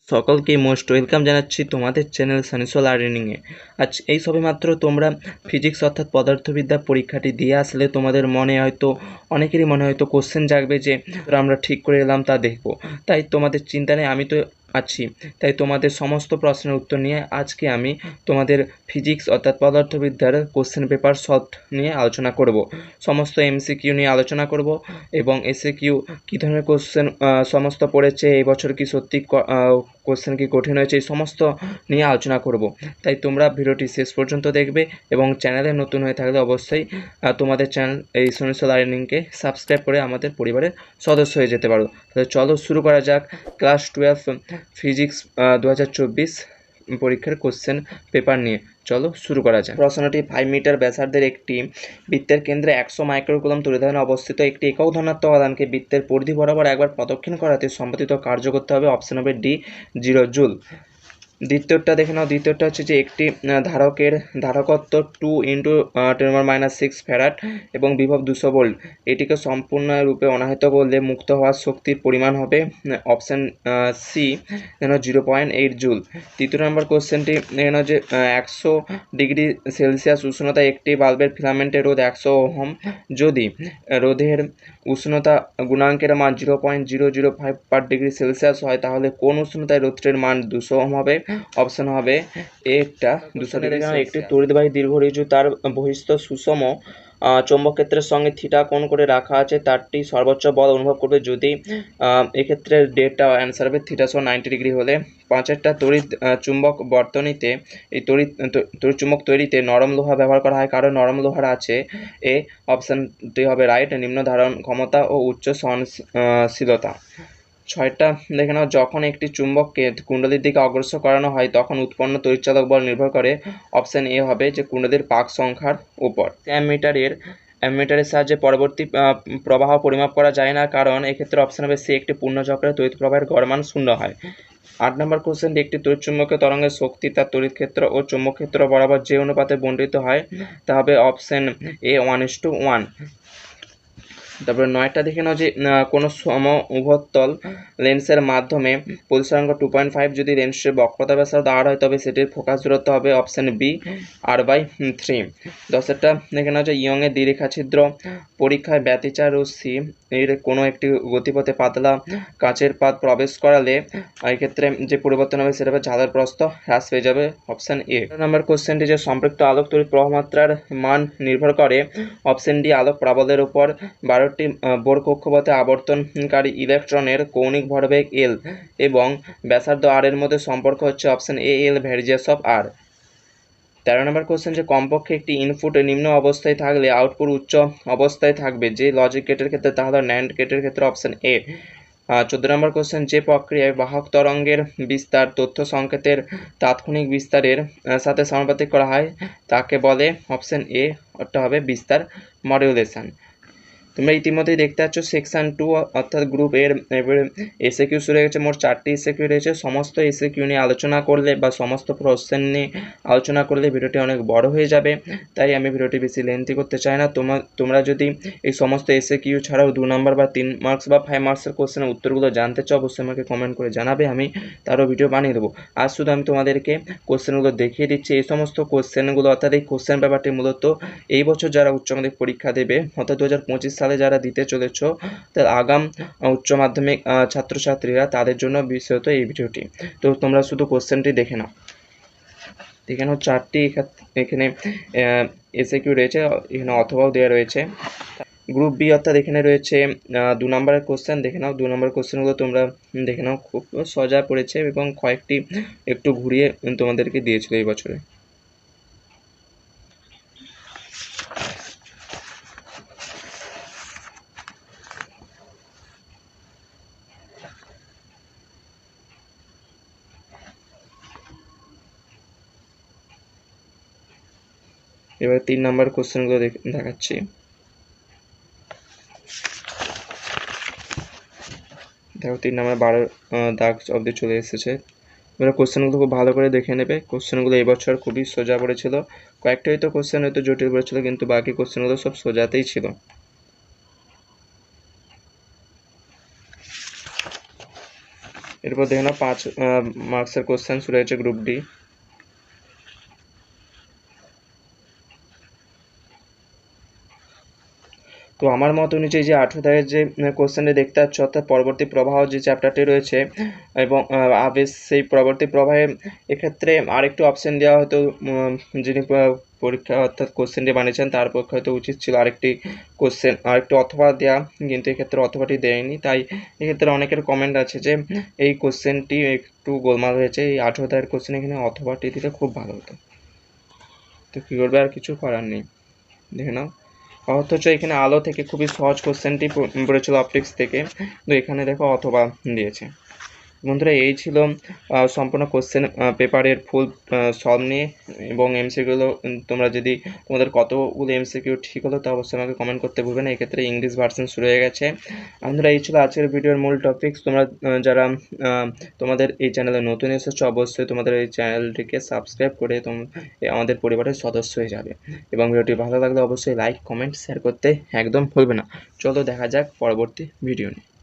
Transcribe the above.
সকলকে most welcome জানাচ্ছি তোমাদের চ্যানেল সানিসো লার্নিংয়ে। আজ এই সবেমাত্র তোমরা ফিজিক্স অর্থাৎ পদার্থবিদ্যা পরীক্ষাটি দিয়ে আসলে তোমাদের মনে হয়তো অনেকেরই মনে হয়তো কোশ্চেন জাগবে যে আমরা ঠিক করে এলাম তা দেখব। তাই তোমাদের চিন্তা নেই, আমি তো আছি। তাই তোমাদের সমস্ত প্রশ্নের উত্তর নিয়ে আজকে আমি তোমাদের ফিজিক্স অর্থাৎ পদার্থবিদ্যার কোশ্চেন পেপার সলভ নিয়ে আলোচনা করব। সমস্ত এমসিকিউ নিয়ে আলোচনা করব এবং এসএকিউ কী ধরনের কোশ্চেন সমস্ত পড়েছে, এই বছর কি সত্যি কোশ্চেন কি কঠিন হয়েছে, এই সমস্ত নিয়ে আলোচনা করব। তাই তোমরা ভিডিওটি শেষ পর্যন্ত দেখবে এবং চ্যানেলে নতুন হয়ে থাকলে অবশ্যই তোমাদের চ্যানেল এই সানিসো লার্নিংকে সাবস্ক্রাইব করে আমাদের পরিবারের সদস্য হয়ে যেতে পারো। তাহলে চলো শুরু করা যাক ক্লাস 12 ফিজিক্স 2024 পরীক্ষার কোশ্চেন পেপার নিয়ে। চলো শুরু করা যাক। প্রশ্নটি 5 মিটার ব্যাসার্ধের একটি বৃত্তের কেন্দ্রে 100 মাইক্রোকুলম তড়িধানে অবস্থিত একটি একক ধনাত্মক আধানকে বৃত্তের পরিধি বরাবর একবার প্রদক্ষিণ করাতে সম্পাদিত কার্য করতে হবে। অপশন হবে ডি 0 জুল। দ্বিতীয়টা দেখে নাও। দ্বিতীয়টা হচ্ছে যে একটি ধারকের ধারকত্ব 2 × 10⁻⁶ ফ্যারাড এবং বিভব 200 ভোল্ট। এটিকে সম্পূর্ণরূপে অনাহিত করলে মুক্ত হওয়ার শক্তির পরিমাণ হবে অপশান সি 0.8 জুল। তৃতীয় নম্বর কোশ্চেনটি এখানে যে 100 ডিগ্রি সেলসিয়াস উষ্ণতায় একটি বাল্বের ফিলামেন্টের রোধ 100 ওহম। যদি রোধের উষ্ণতা গুণাঙ্কের মান 0.005 পার ডিগ্রি সেলসিয়াস হয় তাহলে কোন উষ্ণতায় রোধটির মান 200 ওহম হবে? অপশন হবে এটা 200 ডিগ্রি। একটি তড়িৎবাহী দীর্ঘ ঋজু তার বহিস্থ সুষম চৌম্বক ক্ষেত্রের সঙ্গে থিটা কোণ করে রাখা আছে, তারটি সর্বোচ্চ বল অনুভব করবে যদি এক্ষেত্রে ডেটটা অ্যান্সার হবে থিটা সহ 90 ডিগ্রি হলে। পাঁচেরটা তড়িৎ চুম্বক বর্তনীতে এই তড়িৎ চুম্বক তৈরিতে নরম লোহা ব্যবহার করা হয়, কারণ নরম লোহার আছে এ অপশানটি হবে রাইট, নিম্ন ধারণ ক্ষমতা ও উচ্চ সহনশীলতা। ছয়টা দেখে নাও। যখন একটি চুম্বককে কুণ্ডলীর দিকে অগ্রসর করানো হয় তখন উৎপন্ন তড়িৎচালক বল নির্ভর করে। অপশান এ হবে যে কুণ্ডলীর পাক সংখ্যার উপর। অ্যামিটারের সাহায্যে পরবর্তী প্রবাহ পরিমাপ করা যায় না, কারণ এক্ষেত্রে অপশান হবে সি একটি পূর্ণচক্রে তড়িৎ প্রবাহের গড় মান 0 হয়। 8 নম্বর কোশ্চেনটি একটি তড়িৎচুম্বকীয় তরঙ্গের শক্তি তার তড়িৎ ক্ষেত্র ও চৌম্বক ক্ষেত্র বরাবর যে অনুপাতে বণ্টিত হয় তা হবে অপশান এ 1:1। তারপরে 9টা দেখে নাও যে কোনো উভতল লেন্সের মাধ্যমে প্রতিসরাঙ্ক 2.5 যদি লেন্সের বক্রতা ব্যাসার্ধ r হয় তবে সেটির ফোকাস দূরত্ব হবে অপশান বি r/3। 10টা দেখে নাও যে ইয়ংয়ের দ্বিরেখা ছিদ্র পরীক্ষায় ব্যতিচার রশ্মি এর কোনো একটি গতিপথে পাতলা কাচের পাত প্রবেশ করালে এক্ষেত্রে যে পরিবর্তন হবে সেটা হবে ঝালের প্রস্থ হ্রাস পেয়ে যাবে অপশান এ। নম্বর কোশ্চেনটি যে সম্পৃক্ত আলোক তড়িৎ প্রবাহমাত্রার মান নির্ভর করে অপশান ডি আলোক প্রাবল্যের উপর। 12টি বোর কক্ষপথে আবর্তনকারী ইলেকট্রনের কৌণিক ভরবেগ এল এবং ব্যাসার্ধ আর এর মধ্যে সম্পর্ক হচ্ছে অপশান এ এল ভ্যারিজিয়াস অফ আর। 13 নম্বর কোশ্চেন যে কমপক্ষে একটি ইনপুট নিম্ন অবস্থায় থাকলে আউটপুট উচ্চ অবস্থায় থাকবে যে লজিক গেটের ক্ষেত্রে তা হলো ন্যান্ড গেটের ক্ষেত্রে অপশান এ। 14 নম্বর কোশ্চেন যে প্রক্রিয়ায় বাহক তরঙ্গের বিস্তার তথ্য সংকেতের তাৎক্ষণিক বিস্তারের সাথে সমানুপাতিক করা হয় তাকে বলে অপশান এ ওটা হবে বিস্তার মডিউলেশন। তোমরা ইতিমধ্যেই দেখতে পাচ্ছ সেকশন 2 অর্থাৎ গ্রুপ এর এসএকিউ শুরু হয়ে গেছে। মোট 4টি এসএকিউ রয়েছে। সমস্ত এসএকিউ নিয়ে আলোচনা করলে বা সমস্ত প্রশ্ন নিয়ে আলোচনা করলে ভিডিওটি অনেক বড় হয়ে যাবে, তাই আমি ভিডিওটি বেশি লেন্থি করতে চাই না। তোমরা যদি এই সমস্ত এসএকিউ ছাড়াও 2 নম্বর বা 3 মার্কস বা 5 মার্কসের কোশ্চেনের উত্তরগুলো জানতে চাও অবশ্যই আমাকে কমেন্ট করে জানাবে, আমি তারও ভিডিও বানিয়ে দেবো। আজ শুধু আমি তোমাদেরকে কোশ্চেনগুলো দেখিয়ে দিচ্ছি। এই সমস্ত কোশ্চেনগুলো অর্থাৎ এই কোশ্চেন পেপারটি মূলত এই বছর যারা উচ্চ মাধ্যমিক পরীক্ষা দেবে অর্থাৎ 2025 সালে যারা দিতে চলেছ তার আগাম উচ্চ মাধ্যমিক ছাত্রছাত্রীরা তাদের জন্য বিশেষত এই ভিডিওটি। তো তোমরা শুধু কোশ্চেনটি দেখে নাও। 4টি এখানে এসএকিউ রয়েছে, এখানে অথবাও দেওয়া রয়েছে। গ্রুপ বি অর্থাৎ এখানে রয়েছে 2 নম্বরের কোশ্চেন দেখে নাও। 2 নম্বর কোশ্চেনগুলো তোমরা দেখে নাও, খুব সহজা পড়েছে এবং কয়েকটি একটু ঘুরিয়ে তোমাদেরকে দিয়েছিল এই বছরে। এবার 3 নম্বর কোশ্চেনগুলো দেখাচ্ছি। দেখো 3 নম্বর 12 দাগ অবধি চলে এসেছে। এবার কোশ্চেনগুলো খুব ভালো করে দেখে নেবে। কোশ্চেনগুলো এই বছর খুবই সোজা পড়েছিল, কয়েকটা হয়তো কোশ্চেন হয়তো জটিল পড়েছিল, কিন্তু বাকি কোশ্চেনগুলো সব সোজাতেই ছিল। এরপর দেখে নাও 5 মার্কসের কোশ্চেন শুরু হয়েছে গ্রুপ ডি। তো আমার মত অনুযায়ী যে 18 দাগের যে কোশ্চেনটি দেখতে পাচ্ছ, অর্থাৎ পরবর্তী প্রবাহ যে চ্যাপ্টারটি রয়েছে এবং আবেশ, সেই পরবর্তী প্রবাহে এক্ষেত্রে আরেকটু অপশন দেওয়া হতো। যিনি পরীক্ষা অর্থাৎ কোশ্চেনটি বানিয়েছেন তার পক্ষে হয়তো উচিত ছিল আরেকটি কোশ্চেন আরেকটু অথবা দেওয়া, কিন্তু এক্ষেত্রে অথবাটি দেয়নি। তাই এক্ষেত্রে অনেকের কমেন্ট আছে যে এই কোশ্চেনটি একটু গোলমাল হয়েছে, এই 18 দাগের কোশ্চেন এখানে অথবাটি দিলে খুব ভালো হতো। তো কী করবে, আর কিছু করার নেই। দেখে নাও, অথচ এখানে আলো থেকে খুবই সহজ কোশ্চেনটি পড়েছিল অপটিক্স থেকে, তো এখানে দেখো অথবা দিয়েছে। বন্ধুরা, এই ছিল সম্পূর্ণ কোশ্চেন পেপারের ফুল সলভ নিয়ে এবং এমসিকিউগুলো। তোমরা যদি তোমাদের কতগুলো এমসিকিউ ঠিক হলো তা অবশ্যই আমাকে কমেন্ট করতে ভুলবে না। এক্ষেত্রে ইংলিশ ভার্সন শুরু হয়ে গেছে। বন্ধুরা, এই ছিল আজকের ভিডিওর মূল টপিকস। তোমরা যারা তোমাদের এই চ্যানেলে নতুন এসেছো, অবশ্যই তোমাদের এই চ্যানেলটিকে সাবস্ক্রাইব করে আমাদের পরিবারের সদস্য হয়ে যাবে। এবং ভিডিওটি ভালো লাগলে অবশ্যই লাইক, কমেন্ট, শেয়ার করতে একদম ভুলবে না। চলো দেখা যাক পরবর্তী ভিডিও নিয়ে।